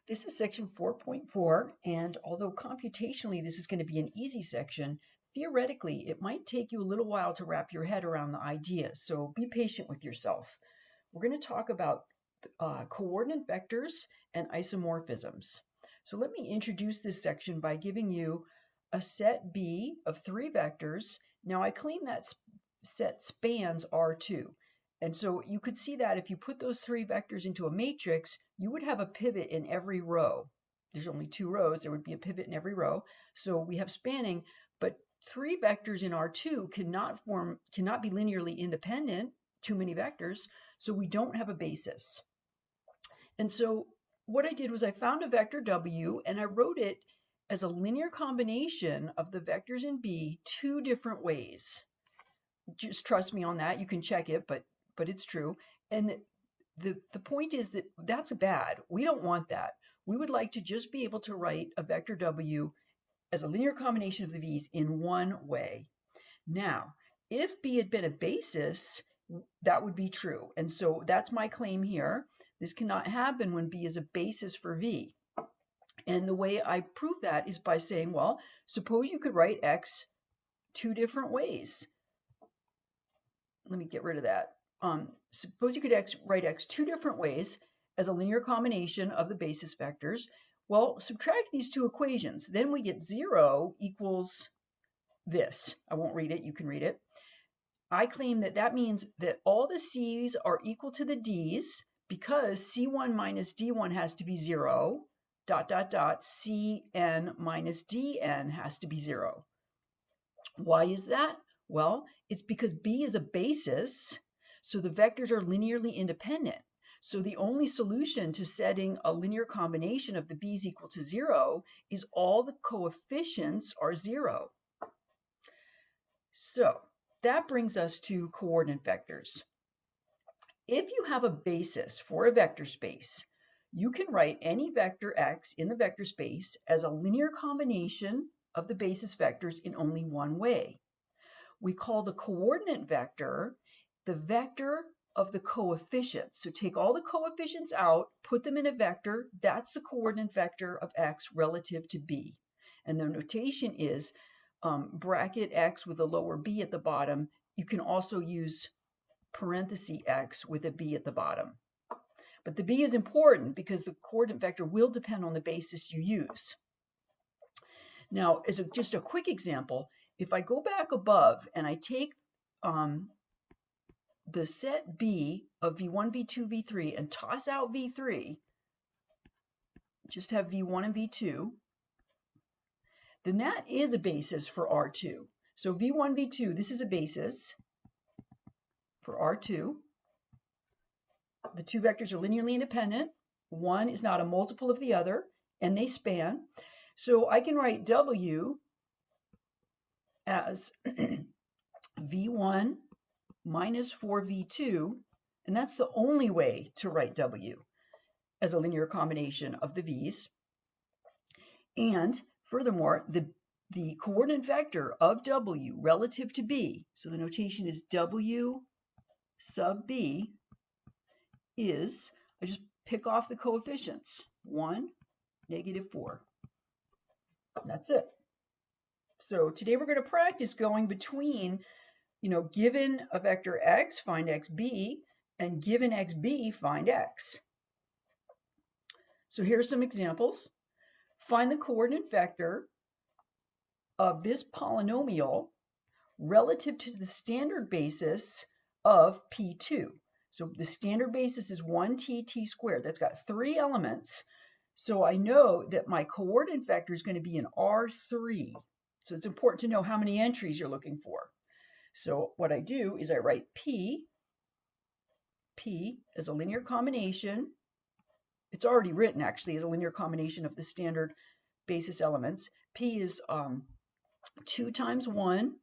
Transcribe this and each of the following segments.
This is section 4.4, and although computationally this is going to be an easy section, theoretically it might take you a little while to wrap your head around the ideas, so be patient with yourself. We're going to talk about coordinate vectors and isomorphisms. So let me introduce this section by giving you a set B of 3 vectors. Now I claim that set spans R2. And so you could see that if you put those 3 vectors into a matrix, you would have a pivot in every row. There's only 2 rows, there would be a pivot in every row. So we have spanning, but 3 vectors in R2 cannot be linearly independent, too many vectors, so we don't have a basis. And so what I did was I found a vector W and I wrote it as a linear combination of the vectors in B 2 different ways. Just trust me on that. You can check it, but it's true. And the point is that that's bad. We don't want that. We would like to just be able to write a vector W as a linear combination of the V's in one way. Now, if B had been a basis, that would be true. And so that's my claim here. This cannot happen when B is a basis for V. And the way I prove that is by saying, well, suppose you could write X 2 different ways. Let me get rid of that. Suppose you could write X 2 different ways as a linear combination of the basis vectors. Well, subtract these 2 equations. Then we get 0 equals this. I won't read it. You can read it. I claim that that means that all the C's are equal to the D's because C1 minus D1 has to be 0, ... Cn minus Dn has to be 0. Why is that? Well, it's because B is a basis, so the vectors are linearly independent. So the only solution to setting a linear combination of the B's equal to 0 is all the coefficients are 0. So that brings us to coordinate vectors. If you have a basis for a vector space, you can write any vector x in the vector space as a linear combination of the basis vectors in only one way. We call the coordinate vector the vector of the coefficients. So take all the coefficients out, put them in a vector. That's the coordinate vector of x relative to b. And the notation is bracket x with a lower b at the bottom. You can also use parenthesis x with a b at the bottom. But the b is important because the coordinate vector will depend on the basis you use. Now, as just a quick example, if I go back above and I take the set B of V1, V2, V3 and toss out V3, just have V1 and V2, then that is a basis for R2. So V1, V2, this is a basis for R2. The 2 vectors are linearly independent. One is not a multiple of the other, and they span. So I can write W as V1 minus 4V2, and that's the only way to write W as a linear combination of the V's. And furthermore, the coordinate vector of W relative to B, so the notation is W sub B, is, I just pick off the coefficients, 1, -4. That's it. So today we're going to practice going between, given a vector x, find xb, and given xb, find x. So here's some examples. Find the coordinate vector of this polynomial relative to the standard basis of P2. So the standard basis is 1t squared. That's got 3 elements. So I know that my coordinate vector is going to be in R3. So it's important to know how many entries you're looking for. So what I do is I write P as a linear combination. It's already written actually as a linear combination of the standard basis elements. P is 2 times 1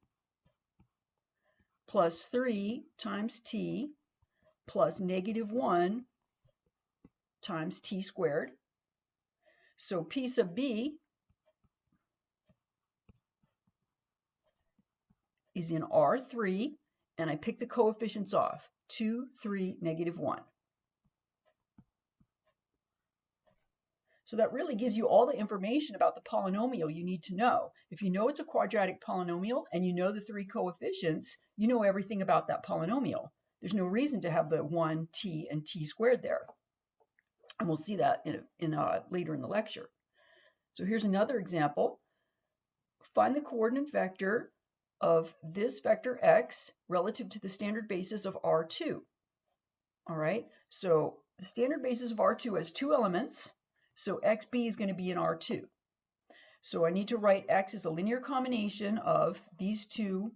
plus 3 times t plus -1 times t squared. So P sub b is in R3, and I pick the coefficients off, 2, 3, -1. So that really gives you all the information about the polynomial you need to know. If you know it's a quadratic polynomial and you know the three coefficients, you know everything about that polynomial. There's no reason to have the 1t and t squared there. And we'll see that later in the lecture. So here's another example. Find the coordinate vector of this vector x relative to the standard basis of R2. All right, so the standard basis of R2 has two elements, so xb is going to be in R2. So I need to write x as a linear combination of these two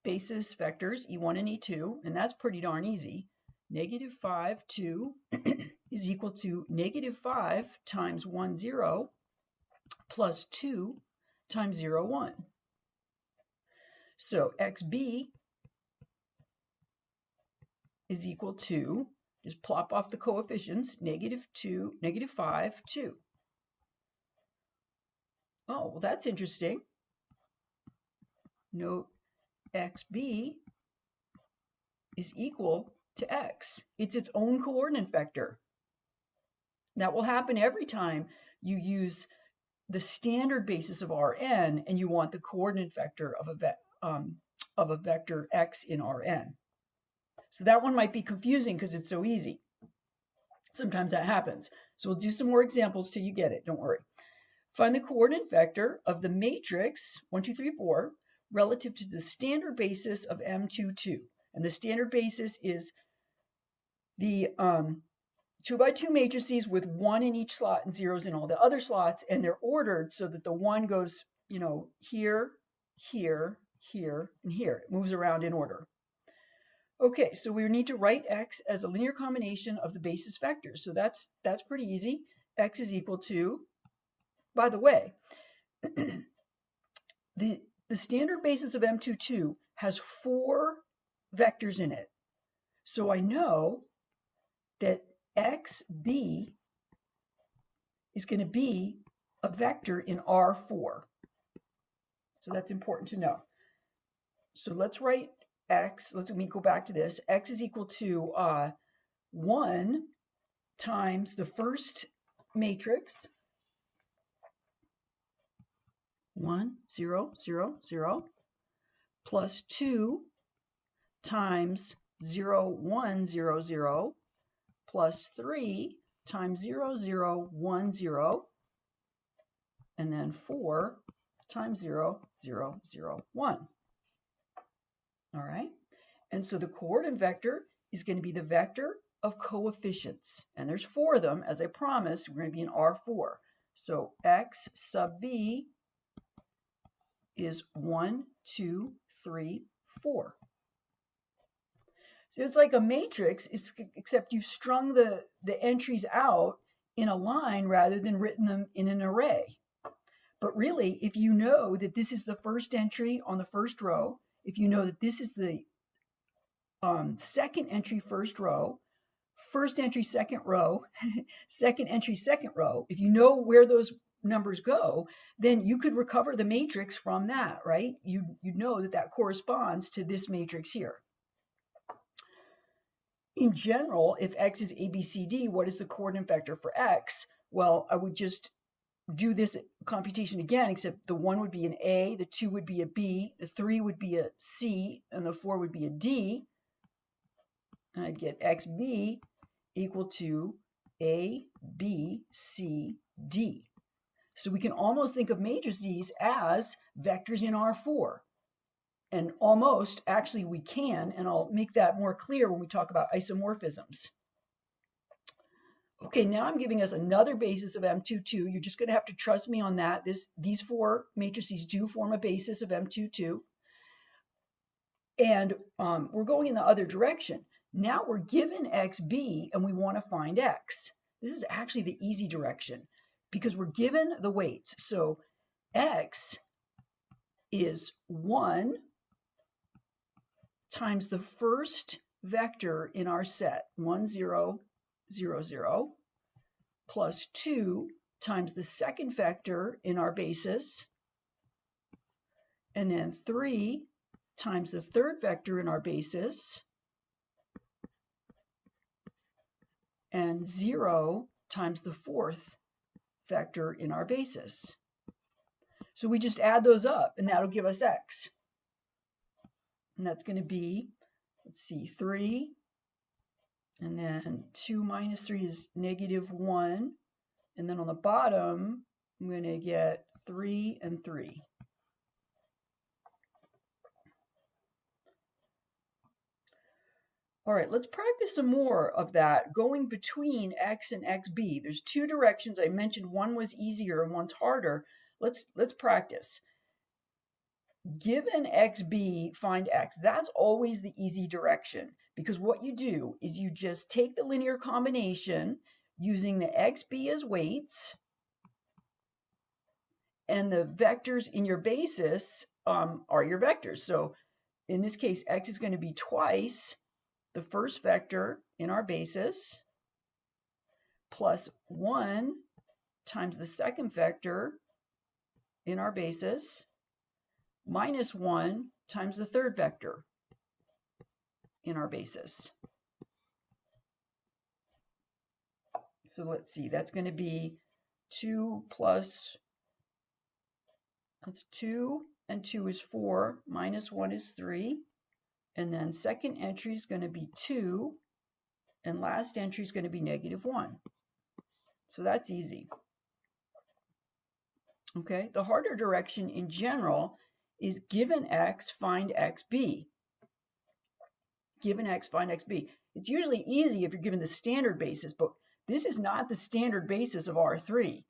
basis vectors, e1 and e2, and that's pretty darn easy. Negative 5, 2 is equal to negative 5 times 1, 0 plus 2 times 0, 1. So xb is equal to, just plop off the coefficients, negative 2, negative 5, 2. Oh, well, that's interesting. Note xb is equal to x. It's its own coordinate vector. That will happen every time you use the standard basis of Rn and you want the coordinate vector of a vector x in Rn. So that one might be confusing because it's so easy. Sometimes that happens. So we'll do some more examples till you get it. Don't worry. Find the coordinate vector of the matrix 1, 2, 3, 4 relative to the standard basis of M22. And the standard basis is the 2 by 2 matrices with 1 in each slot and zeros in all the other slots, and they're ordered so that the 1 goes, here, here, here, and here. It moves around in order. Okay, so we need to write x as a linear combination of the basis vectors. So that's pretty easy. X is equal to, by the way, the standard basis of M22 has 4 vectors in it. So I know that xb is going to be a vector in R4. So that's important to know. So let's write x, let me go back to this. X is equal to 1 times the first matrix, 1, 0, 0, 0, plus 2 times 0, 1, 0, 0, plus 3 times 0, 0, 1, 0, and then 4 times 0, 0, 0, 1. All right, and so the coordinate vector is going to be the vector of coefficients, and there's 4 of them. As I promised, we're going to be in R4. So x sub b is 1, 2, 3, 4. So it's like a matrix, except you've strung the entries out in a line rather than written them in an array. But really, if you know that this is the first entry on the first row, if you know that this is the second entry, first row, first entry, second row, second entry, second row, if you know where those numbers go, then you could recover the matrix from that, right? You know that that corresponds to this matrix here. In general, if x is ABCD, what is the coordinate vector for x? Well, I would just do this computation again, except the 1 would be an A, the 2 would be a B, the 3 would be a C, and the 4 would be a D. And I'd get xb equal to A, B, C, D. So we can almost think of matrices as vectors in R4. And almost, actually we can, and I'll make that more clear when we talk about isomorphisms. Okay, now I'm giving us another basis of M22. You're just going to have to trust me on that. These 4 matrices do form a basis of M22. And we're going in the other direction. Now we're given xb and we want to find x. This is actually the easy direction because we're given the weights. So x is 1 times the first vector in our set, 1, 0, 0, 0, plus 2 times the second vector in our basis, and then 3 times the third vector in our basis, and 0 times the fourth vector in our basis. So we just add those up, and that'll give us x. And that's going to be, let's see, 3. And then 2 minus 3 is -1. And then on the bottom, I'm going to get 3 and 3. All right, let's practice some more of that, going between x and xb. There's two directions. I mentioned one was easier and one's harder. Let's practice. Given xb, find x. That's always the easy direction, because what you do is you just take the linear combination using the xb as weights, and the vectors in your basis are your vectors. So in this case, x is going to be twice the first vector in our basis plus 1 times the second vector in our basis minus 1 times the third vector in our basis. So let's see, that's going to be 2 plus, that's 2, and 2 is 4, minus 1 is 3. And then second entry is going to be 2, and last entry is going to be -1. So that's easy. Okay, the harder direction in general is given x, find xb. Given x, find xb. It's usually easy if you're given the standard basis, but this is not the standard basis of R3,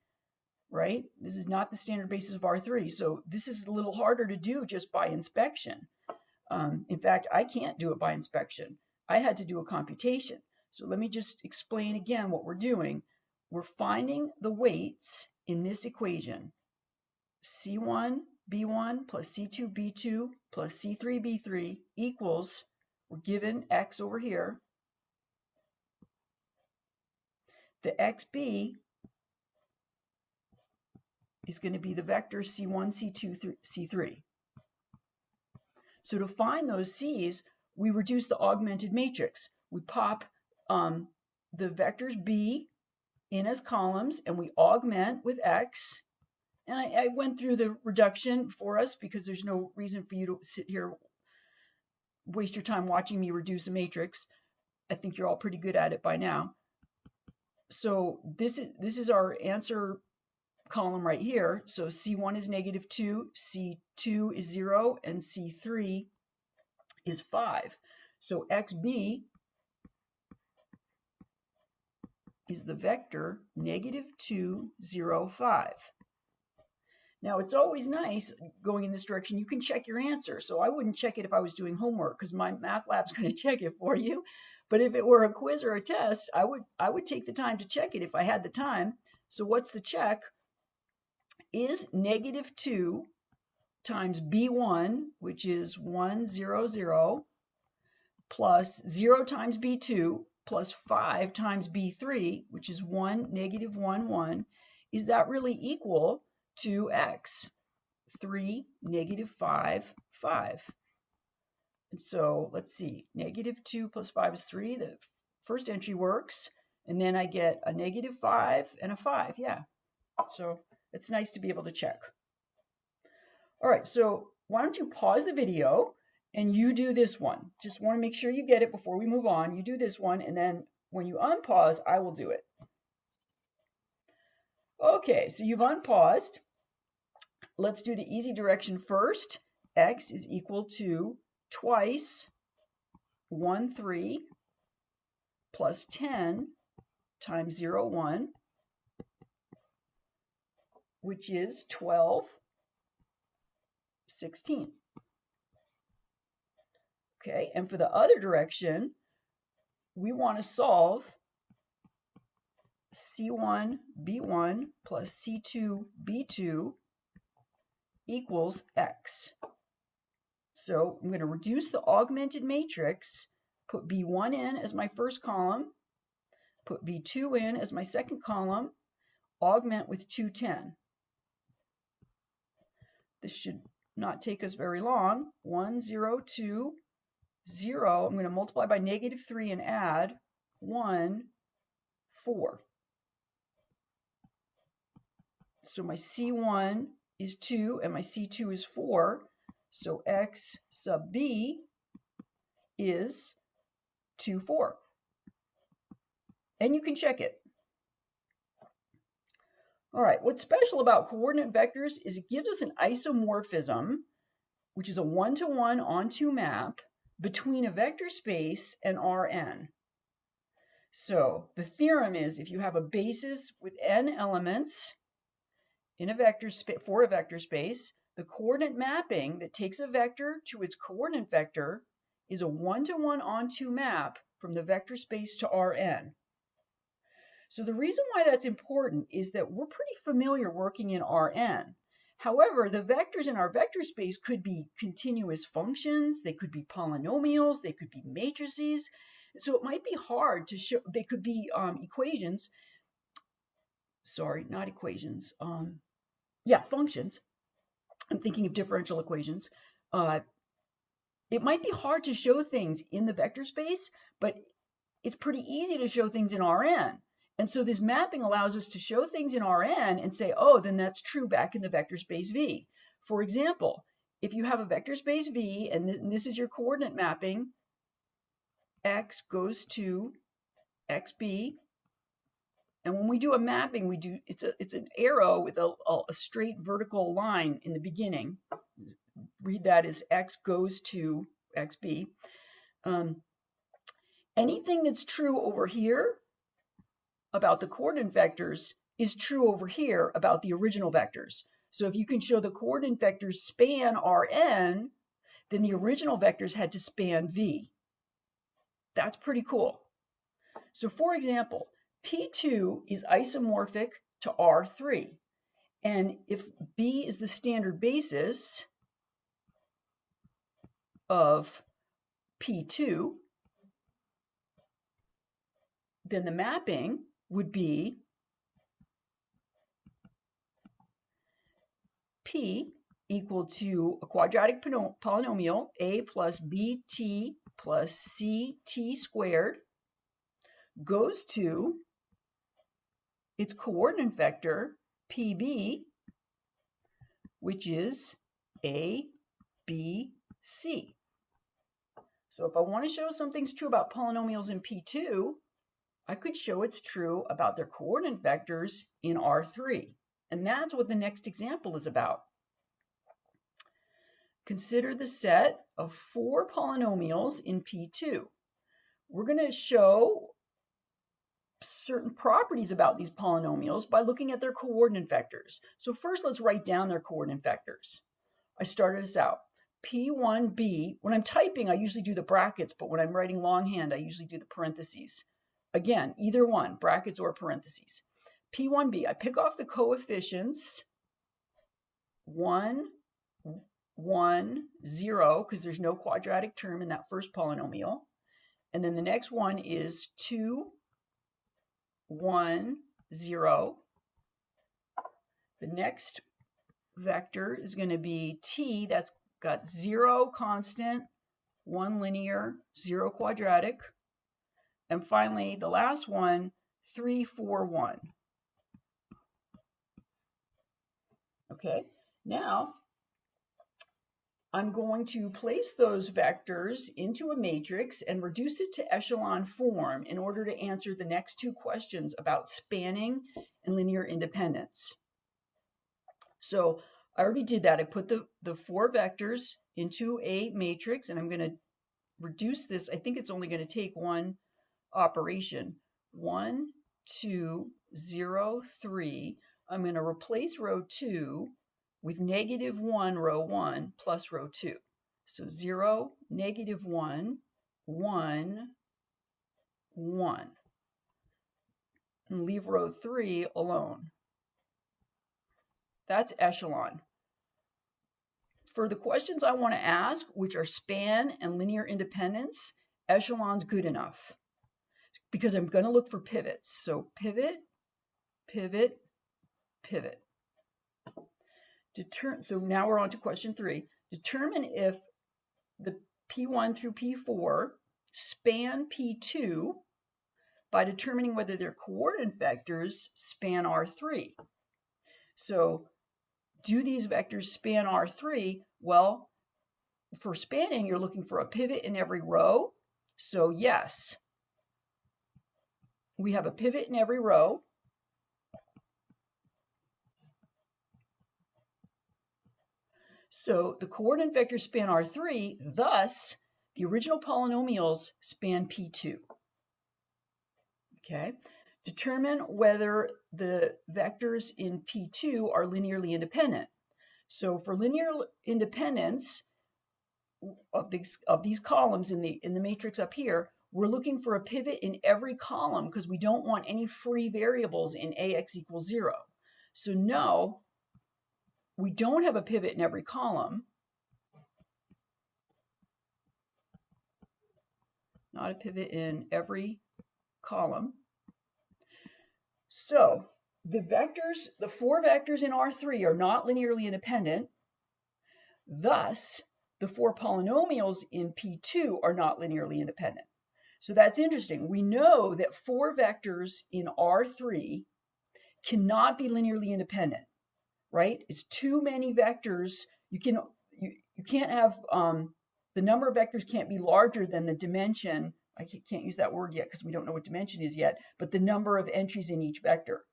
right? This is not the standard basis of R3. So this is a little harder to do just by inspection. In fact, I can't do it by inspection. I had to do a computation. So let me just explain again what we're doing. We're finding the weights in this equation. C1, B1 plus C2, B2 plus C3, B3 equals, we're given x over here. The xb is going to be the vector C1, C2, C3. So to find those C's, we reduce the augmented matrix. We pop the vectors B in as columns, and we augment with X. And I went through the reduction for us because there's no reason for you to sit here, waste your time watching me reduce a matrix. I think you're all pretty good at it by now. So this is our answer column right here. So C1 is -2, C2 is 0, and C3 is 5. So XB is the vector -2, 0, 5. Now it's always nice going in this direction. You can check your answer. So I wouldn't check it if I was doing homework because my math lab's going to check it for you. But if it were a quiz or a test, I would take the time to check it if I had the time. So what's the check? Is -2 times B1, which is 1, 0, 0, plus 0 times B2, plus 5 times B3, which is 1, -1, 1, is that really equal to x? 3, -5, 5. And so let's see, -2 plus 5 is 3. The first entry works. And then I get a -5 and a 5. Yeah. So it's nice to be able to check. All right, so why don't you pause the video and you do this one. Just want to make sure you get it before we move on. You do this one, and then when you unpause, I will do it. Okay, so you've unpaused. Let's do the easy direction first. X is equal to twice 1, 3 plus 10 times 0, 1, which is 12, 16. Okay, and for the other direction, we want to solve C1, B1 plus C2, B2 equals X. So I'm going to reduce the augmented matrix, put B1 in as my first column, put B2 in as my second column, augment with 210. This should not take us very long. 1, 0, 2, 0. I'm going to multiply by -3 and add 1, 4. So my C1 is 2 and my C2 is 4. So X sub B is 2, 4. And you can check it. All right, what's special about coordinate vectors is it gives us an isomorphism, which is a one-to-one onto map between a vector space and Rn. So the theorem is if you have a basis with n elements in a vector for a vector space, the coordinate mapping that takes a vector to its coordinate vector is a one-to-one onto map from the vector space to Rn. So the reason why that's important is that we're pretty familiar working in Rn. However, the vectors in our vector space could be continuous functions, they could be polynomials, they could be matrices. So it might be hard to show, they could be equations. Sorry, not equations. Functions. I'm thinking of differential equations. It might be hard to show things in the vector space, but it's pretty easy to show things in Rn. And so this mapping allows us to show things in Rn and say, oh, then that's true back in the vector space V. For example, if you have a vector space V, and this is your coordinate mapping, X goes to XB, and when we do a mapping, it's an arrow with a straight vertical line in the beginning. Read that as X goes to XB. Anything that's true over here about the coordinate vectors is true over here about the original vectors. So if you can show the coordinate vectors span Rn, then the original vectors had to span V. That's pretty cool. So for example, P2 is isomorphic to R3. And if B is the standard basis of P2, then the mapping would be P equal to a quadratic polynomial, A plus BT plus CT squared, goes to its coordinate vector, PB, which is A, B, C. So if I want to show something's true about polynomials in P2, I could show it's true about their coordinate vectors in R3. And that's what the next example is about. Consider the set of 4 polynomials in P2. We're going to show certain properties about these polynomials by looking at their coordinate vectors. So first, let's write down their coordinate vectors. I started this out. P1b, when I'm typing, I usually do the brackets, but when I'm writing longhand, I usually do the parentheses. Again, either one, brackets or parentheses. P1b, I pick off the coefficients 1, 1, 0, because there's no quadratic term in that first polynomial. And then the next one is 2, 1, 0. The next vector is going to be t, that's got 0 constant, 1 linear, 0 quadratic. And finally, the last one, 3, 4, 1. Okay, now I'm going to place those vectors into a matrix and reduce it to echelon form in order to answer the next 2 questions about spanning and linear independence. So I already did that. I put the 4 vectors into a matrix, and I'm going to reduce this. I think it's only going to take one operation. 1, 2, 0, 3. I'm going to replace row 2 with -1 row 1 plus row 2. So 0, -1, 1, 1. And leave row 3 alone. That's echelon. For the questions I want to ask, which are span and linear independence, echelon's good enough because I'm going to look for pivots. So pivot, pivot, pivot. So now we're on to question 3. Determine if the P1 through P4 span P2 by determining whether their coordinate vectors span R3. So do these vectors span R3? Well, for spanning, you're looking for a pivot in every row. So yes, we have a pivot in every row. So the coordinate vectors span R3, thus the original polynomials span P2. Okay, determine whether the vectors in P2 are linearly independent. So for linear independence of these columns in the matrix up here, we're looking for a pivot in every column because we don't want any free variables in AX equals 0. So no, we don't have a pivot in every column. Not a pivot in every column. So the vectors, the 4 vectors in R3 are not linearly independent. Thus, the 4 polynomials in P2 are not linearly independent. So that's interesting. We know that 4 vectors in R3 cannot be linearly independent, right? It's too many vectors. You can't have the number of vectors can't be larger than the dimension. I can't use that word yet because we don't know what dimension is yet, but the number of entries in each vector.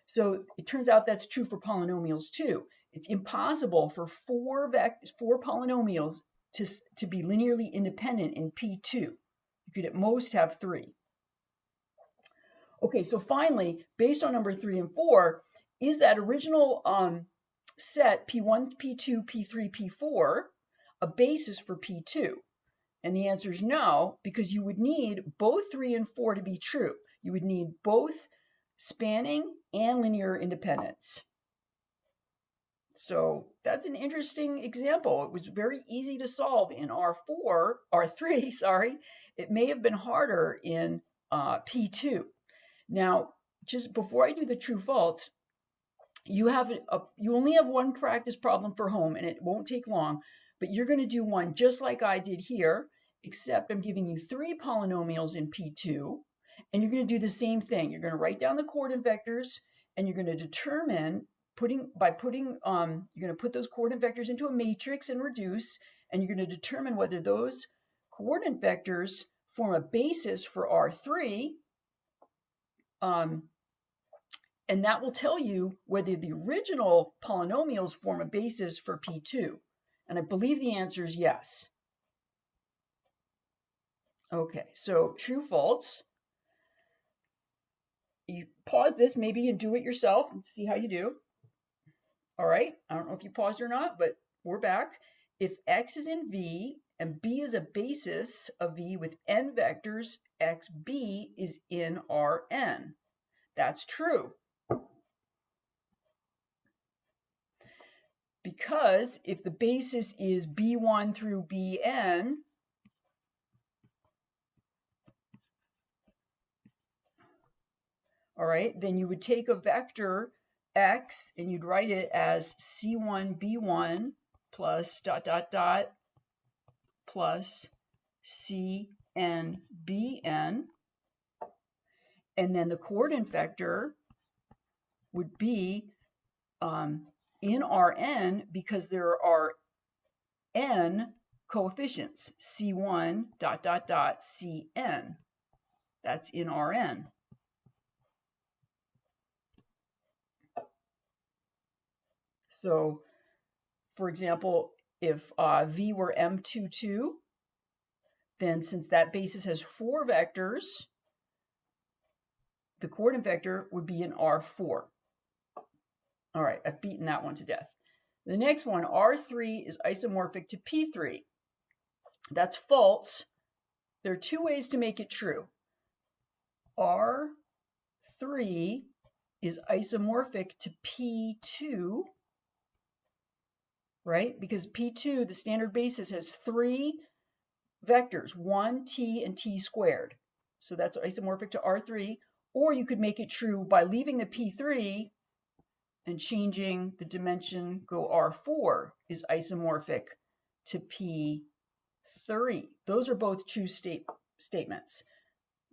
So it turns out that's true for polynomials too. It's impossible for 4 polynomials to be linearly independent in P2. You could at most have 3. Okay, so finally, based on number 3 and 4, is that original set P1, P2, P3, P4 a basis for P2? And the answer is no, because you would need both 3 and 4 to be true. You would need both spanning and linear independence. So that's an interesting example. It was very easy to solve in R3, sorry. It may have been harder in P2. Now, just before I do the true false, you only have one practice problem for home, and it won't take long, but you're going to do one just like I did here, except I'm giving you 3 polynomials in P2, and you're going to do the same thing. You're going to write down the coordinate vectors, and you're going to determine you're going to put those coordinate vectors into a matrix and reduce, and you're going to determine whether those coordinate vectors form a basis for R3, and that will tell you whether the original polynomials form a basis for P2. And I believe the answer is yes. Okay, so true, false. You pause this maybe and do it yourself and see how you do. All right, I don't know if you paused or not, but we're back. If X is in V and B is a basis of V with n vectors, XB is in Rn. That's true. Because if the basis is B1 through Bn, all right, then you would take a vector X and you'd write it as C1B1 plus ... plus CNBN. And then the coordinate vector would be in Rn because there are n coefficients, C1 ... Cn. That's in Rn. So, for example, if V were M22, then since that basis has 4 vectors, the coordinate vector would be in R4. All right, I've beaten that one to death. The next one, R3 is isomorphic to P3. That's false. There are 2 ways to make it true. R3 is isomorphic to P2, right? Because P2, the standard basis, has 3 vectors, 1, t, and t squared. So that's isomorphic to R3. Or you could make it true by leaving the P3 and changing the dimension, go R4 is isomorphic to P3. Those are both true statements.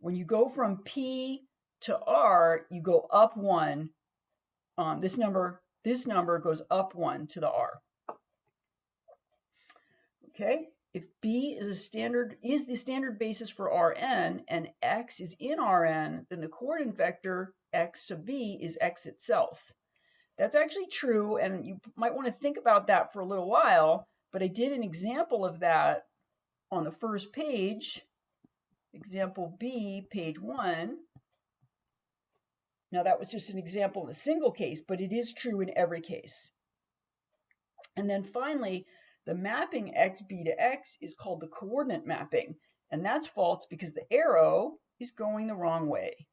When you go from P to R, you go up 1. This number this number goes up 1 to the r. Okay, if B is the standard basis for Rn and x is in Rn, then the coordinate vector x sub B is x itself. That's actually true, and you might want to think about that for a little while, but I did an example of that on the first page, example B, page 1. Now that was just an example in a single case, but it is true in every case. And then finally, the mapping xb to x is called the coordinate mapping, and that's false because the arrow is going the wrong way.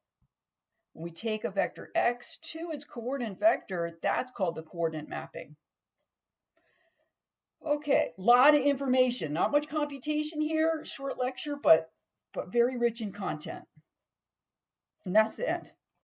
When we take a vector x to its coordinate vector, that's called the coordinate mapping. Okay, a lot of information, not much computation here, short lecture, but very rich in content. And that's the end.